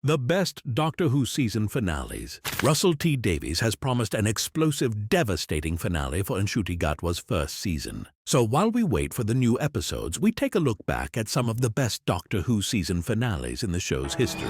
The best Doctor Who season finales. Russell T Davies has promised an explosive, devastating finale for Ncuti Gatwa's first season. So while we wait for the new episodes, we take a look back at some of the best Doctor Who season finales in the show's history.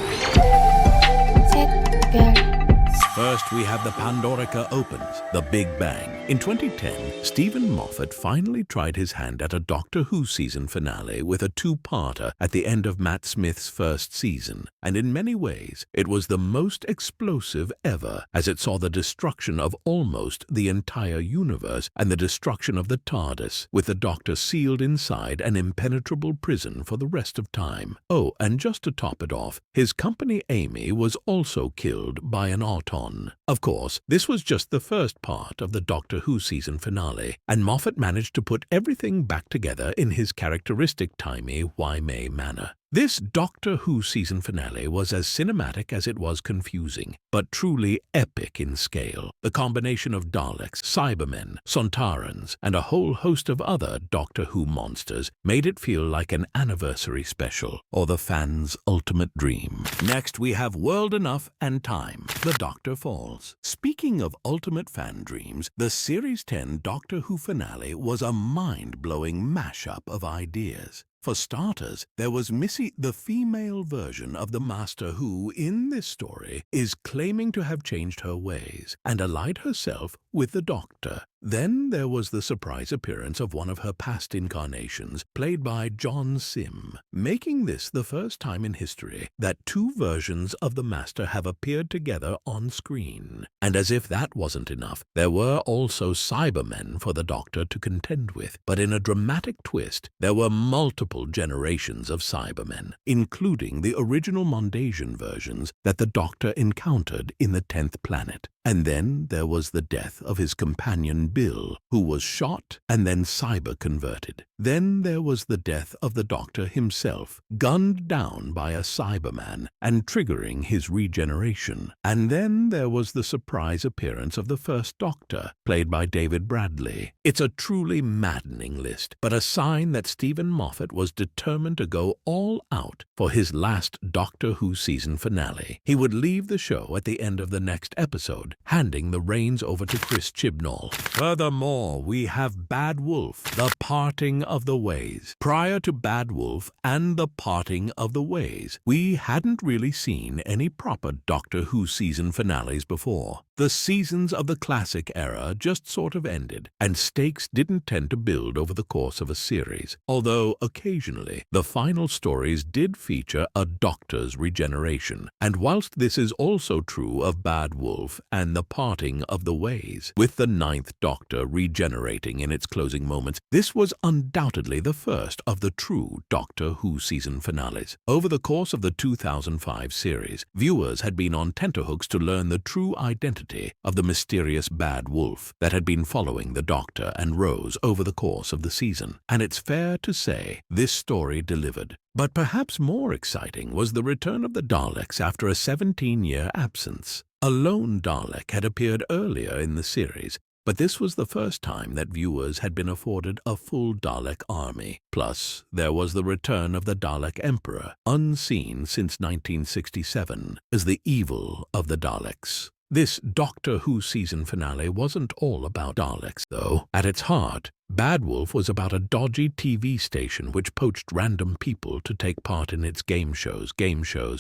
First, we have the Pandora Opens, The Big Bang. In 2010, Stephen Moffat finally tried his hand at a Doctor Who season finale with a two-parter at the end of Matt Smith's first season, and in many ways, it was the most explosive ever, as it saw the destruction of almost the entire universe and the destruction of the TARDIS, with the Doctor sealed inside an impenetrable prison for the rest of time. Oh, and just to top it off, his company Amy was also killed by an auton. Of course, this was just the first part of the Doctor Who season finale, and Moffat managed to put everything back together in his characteristic timey-wimey manner. This Doctor Who season finale was as cinematic as it was confusing, but truly epic in scale. The combination of Daleks, Cybermen, Sontarans, and a whole host of other Doctor Who monsters made it feel like an anniversary special, or the fans' ultimate dream. Next, we have World Enough and Time, The Doctor Falls. Speaking of ultimate fan dreams, the Series 10 Doctor Who finale was a mind-blowing mashup of ideas. For starters, there was Missy, the female version of the Master who, in this story, is claiming to have changed her ways and allied herself with the Doctor. Then there was the surprise appearance of one of her past incarnations, played by John Sim, making this the first time in history that two versions of the Master have appeared together on screen. And as if that wasn't enough, there were also Cybermen for the Doctor to contend with. But in a dramatic twist, there were multiple generations of Cybermen, including the original Mondasian versions that the Doctor encountered in the 10th planet. And then there was the death of his companion Bill, who was shot and then cyber-converted. Then there was the death of the Doctor himself, gunned down by a Cyberman and triggering his regeneration. And then there was the surprise appearance of the first Doctor, played by David Bradley. It's a truly maddening list, but a sign that Stephen Moffat was determined to go all out for his last Doctor Who season finale. He would leave the show at the end of the next episode, handing the reins over to Chris Chibnall. Furthermore, we have Bad Wolf, The Parting of the Ways. Prior to Bad Wolf and The Parting of the Ways, we hadn't really seen any proper Doctor Who season finales before. The seasons of the classic era just sort of ended, and stakes didn't tend to build over the course of a series, although occasionally the final stories did feature a Doctor's regeneration. And whilst this is also true of Bad Wolf and The Parting of the Ways, with the 9th Doctor regenerating in its closing moments, this was undoubtedly the first of the true Doctor Who season finales. Over the course of the 2005 series, viewers had been on tenterhooks to learn the true identity of the mysterious Bad Wolf that had been following the Doctor and Rose over the course of the season. And it's fair to say this story delivered. But perhaps more exciting was the return of the Daleks after a 17-year absence. A lone Dalek had appeared earlier in the series, but this was the first time that viewers had been afforded a full Dalek army. Plus, there was the return of the Dalek Emperor, unseen since 1967, as the evil of the Daleks. This Doctor Who season finale wasn't all about Daleks, though. At its heart, Bad Wolf was about a dodgy TV station which poached random people to take part in its game shows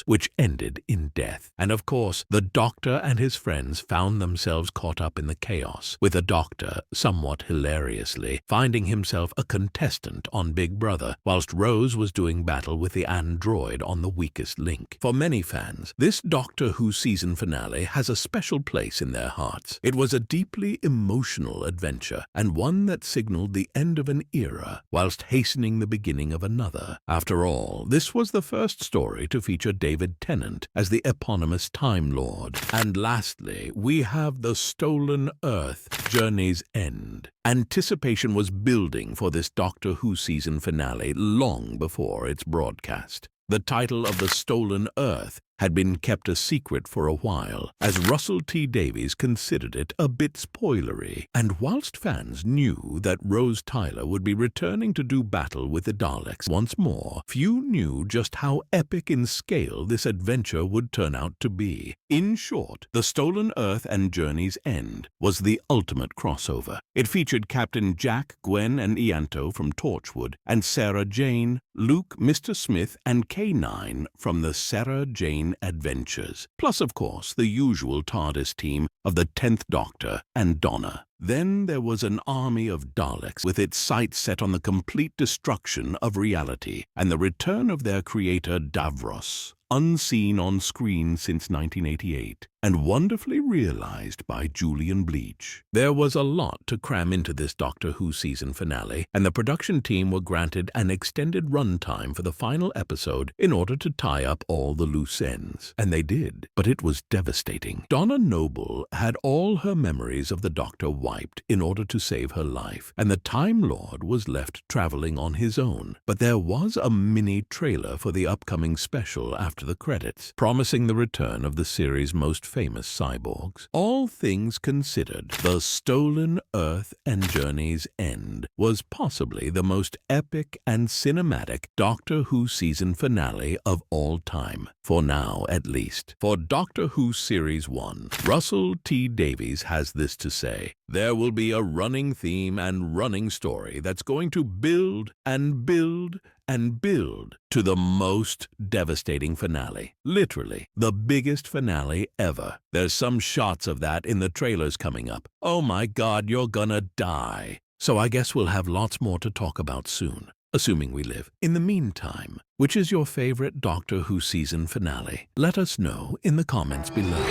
which ended in death. And of course, the Doctor and his friends found themselves caught up in the chaos, with the Doctor, somewhat hilariously, finding himself a contestant on Big Brother, whilst Rose was doing battle with the android on the weakest link. For many fans, this Doctor Who season finale has a special place in their hearts. It was a deeply emotional adventure, and one that signaled the end of an era whilst hastening the beginning of another. After all, this was the first story to feature David Tennant as the eponymous Time Lord. And lastly, we have The Stolen Earth, Journey's End. Anticipation was building for this Doctor Who season finale long before its broadcast. The title of The Stolen Earth had been kept a secret for a while, as Russell T Davies considered it a bit spoilery. And whilst fans knew that Rose Tyler would be returning to do battle with the Daleks once more, few knew just how epic in scale this adventure would turn out to be. In short, The Stolen Earth and Journey's End was the ultimate crossover. It featured Captain Jack, Gwen, and Ianto from Torchwood, and Sarah Jane, Luke, Mr. Smith, and K9 from the Sarah Jane Adventures, plus, of course, the usual TARDIS team of the 10th Doctor and Donna. Then there was an army of Daleks with its sights set on the complete destruction of reality and the return of their creator Davros, unseen on screen since 1988, and wonderfully realized by Julian Bleach. There was a lot to cram into this Doctor Who season finale, and the production team were granted an extended runtime for the final episode in order to tie up all the loose ends. And they did, but it was devastating. Donna Noble had all her memories of the Doctor wiped in order to save her life, and the Time Lord was left traveling on his own. But there was a mini trailer for the upcoming special after the credits, promising the return of the series' most famous cyborgs. All things considered, The Stolen Earth and Journey's End was possibly the most epic and cinematic Doctor Who season finale of all time, for now at least. For Doctor Who Series 1, Russell T Davies has this to say: "There will be a running theme and running story that's going to build and build and build to the most devastating finale. Literally, the biggest finale ever. There's some shots of that in the trailers coming up. Oh my God, you're gonna die." So I guess we'll have lots more to talk about soon, assuming we live. In the meantime, which is your favorite Doctor Who season finale? Let us know in the comments below.